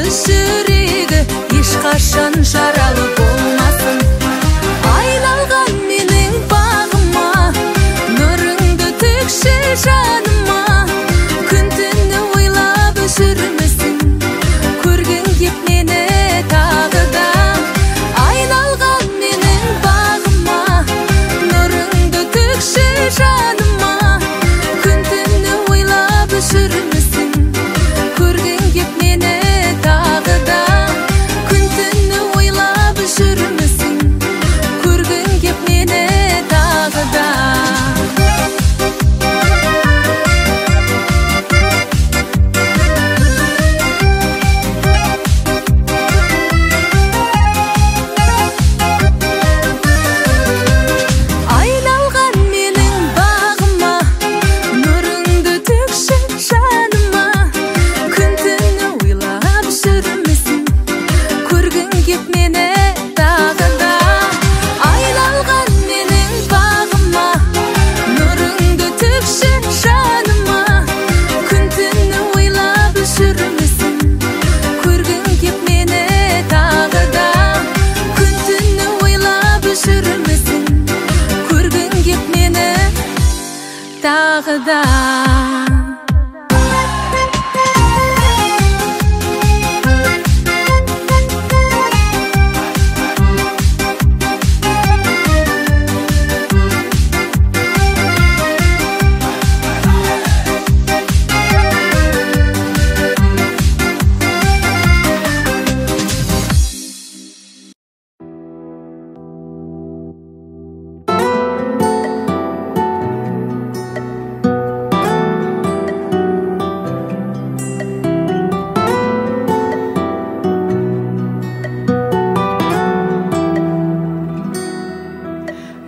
жүрегі ешқашан жаралы болмасын. Айналған менің бағыма, нұрыңды төкші жаныма, күн түні ойлап жүрмісің, көргің кеп мені тағы да. Айналған менің бағыма, нұрыңды төкші жаныма, күн түні ойлап жүрмісің, көргің кеп мені тағы да. Күн түні ойлап жүрмісің, көргің кеп мені тағы да. Айналған менің бағыма, нұрыңды төкші жаныма, күн түні ойлап жүрмісің, көргің кеп мені тағы да. Айналған менің бағыма, нұрыңды төкші жаныма, күн түні ойлап жүрмісің, көргің кеп мені тағы да. Күн түні ойлап жүрмісің, көргің кеп мені тағы да.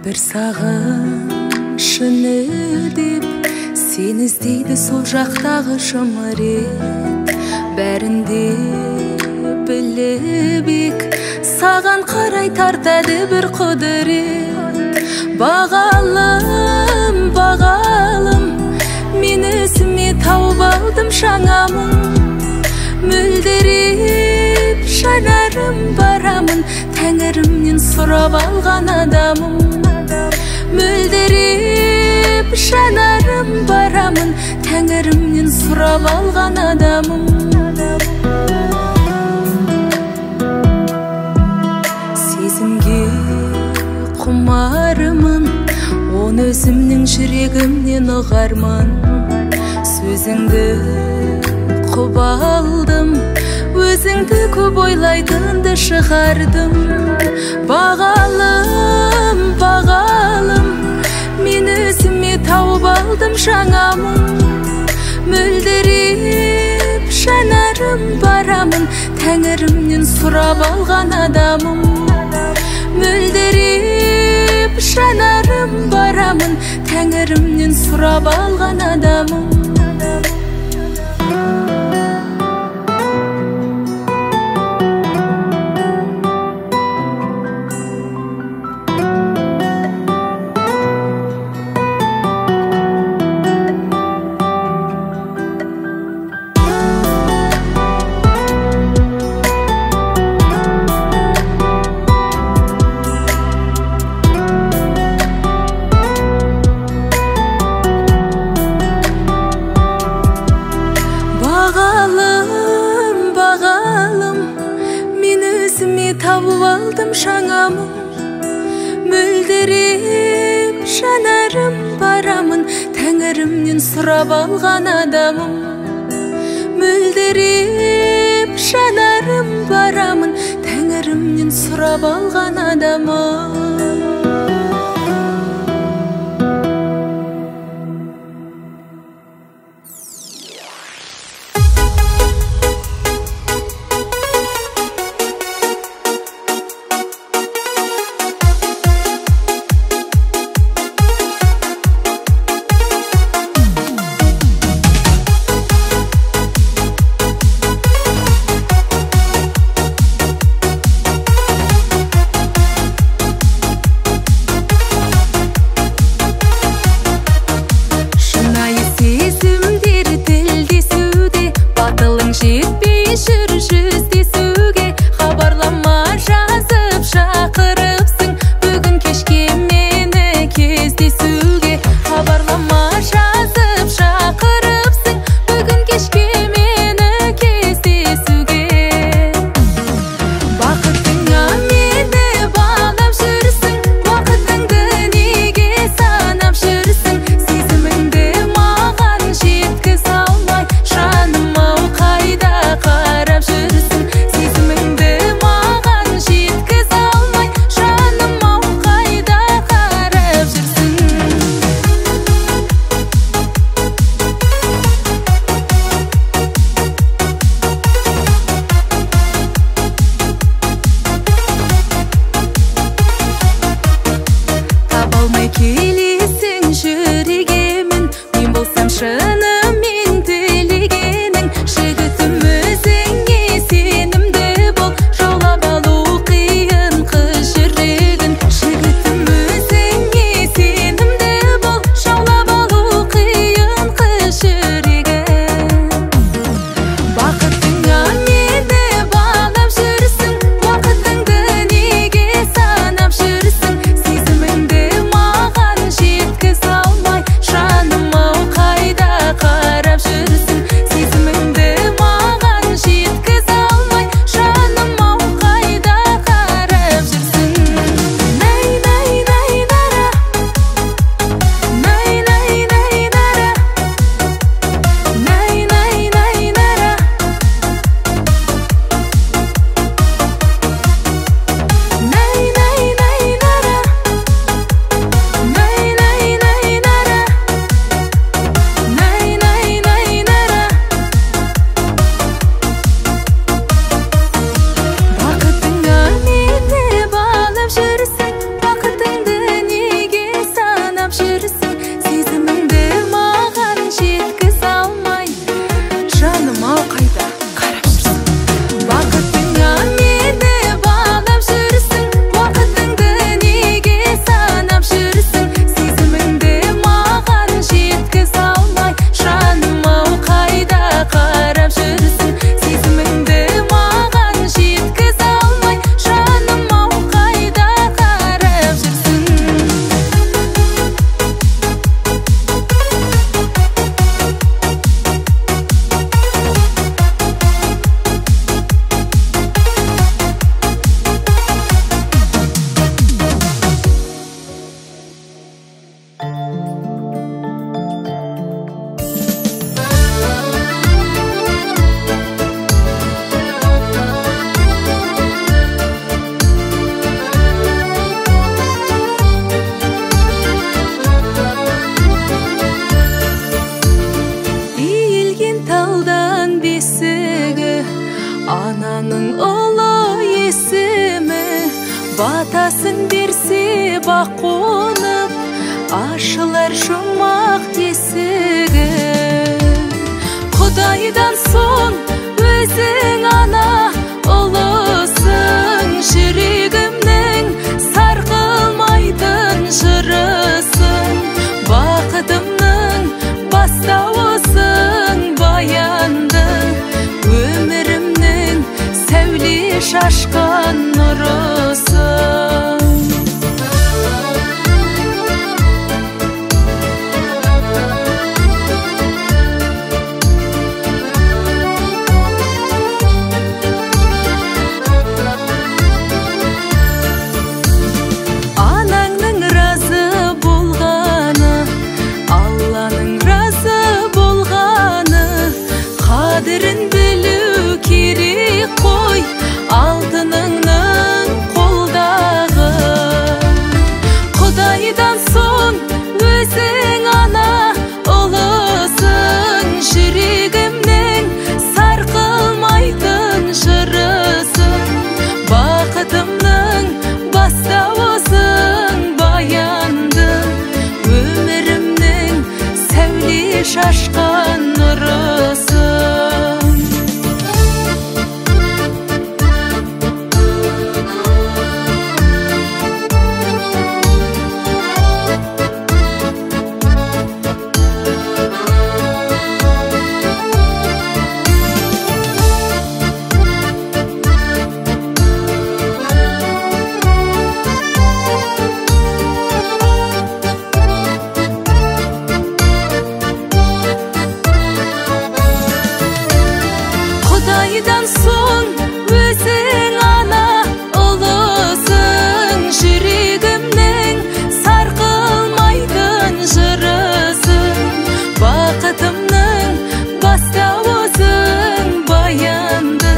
Бір сағынышын деп сен іздейді сол жақтағы шымырет. Бәрін де біліп ек, саған қарай тартады бір құдірет. Бағалым, бағалым, мен өзіме тауып алдым шаңамын. Мөлдіреп жанарым барамын, тәңірімнен сұрап алған адамым. Мөлдіреп жанарым барамын, тәңірімнен сұрап алған адамым. Сезімге құмарымын, оны өзімнің жүрегімнен ұғармын. Сөзіңді құп алдым, өзіңді көп ойлайтынды шығардым. Бағалым, бағалым, мен өзіме тауып алдым жаңамын. Мөлдіреп жанарым барамын, тәңірімнен сұрап алған адамым. Мөлдіреп жанарым барамын, тәңірімнен сұрап алған адамым. Тауып алдым шаңамын, мөлдіреп жанарым барамын, тәңірімнен сұрап алған адамым. Мөлдіреп жанарым барамын, тәңірімнен сұрап алған адамым. Жетпей жүр жүзде Ананың ұлы есімі батасын берсе бақ қонып, ашылар жұмақ есігі. Құдайдан соң өзің ана ұлысың, жүрегімнің сарқылмайтын жырысың. Бақытымның бастауысың, баянды өмірімнің сәуле шашқан нұрысың. Анаңның разы болғаны, Алланың разы болғаны, қадірін білу керек қой, алтыныңның қолдағы. Құдайдан соң өзің ана ұлысың, жүрегімнің сарқылмайтын жырысың. Бақытымның бастауысың, баянды өмірімнің сәуле шашқан нұрысың. Құдайдан соң өзің ана ұлысың, жүрегімнің сарқылмайтын жырысың. Бақытымның бастауысың, баянды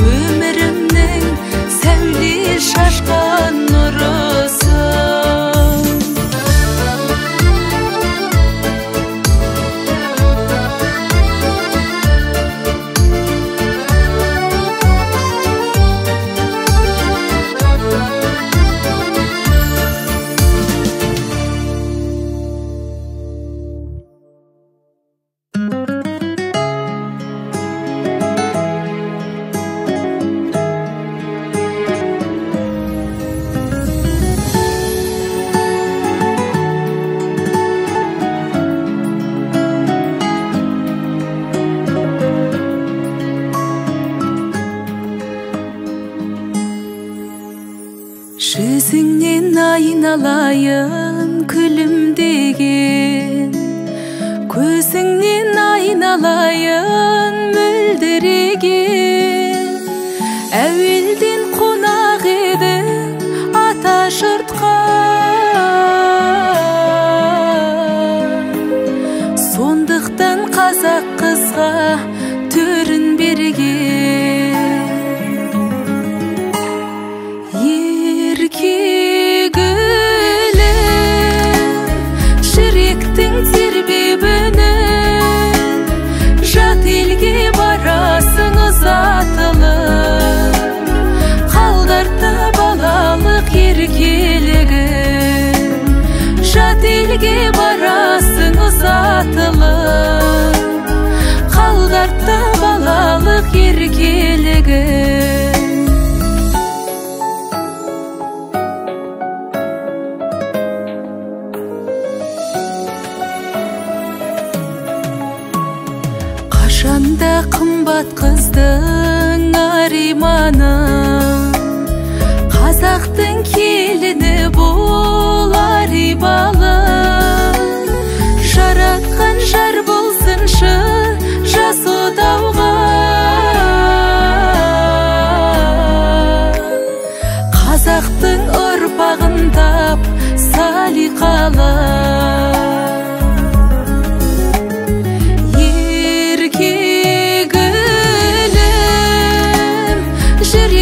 өмірімнің сәуле шашқан нұрысың. Жүзіңнен айналайын күлімдеген, көзіңнен айналайын мөлдіреген. Әуелден қонақ едің ата жұртқа, сондықтан қазақ қызға төрін берген. Жүректің тербебінен жат елге барасың ұзатылып, қалдыртты балалық еркелігін. Жат елге барасың ұзатылып, қалдыртты балалық еркелігін. Қашанда қымбат қыздың ариманы, қазақтың келіні болар ибалы. Жаратқан жар болсыншы жас отауға, қазақтың ұрпағын тап салиқалы. Жүрегімнің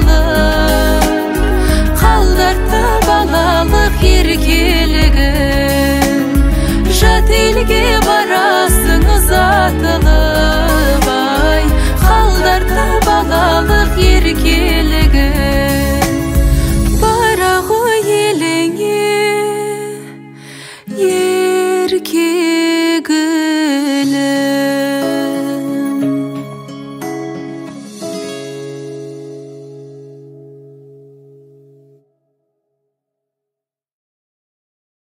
алып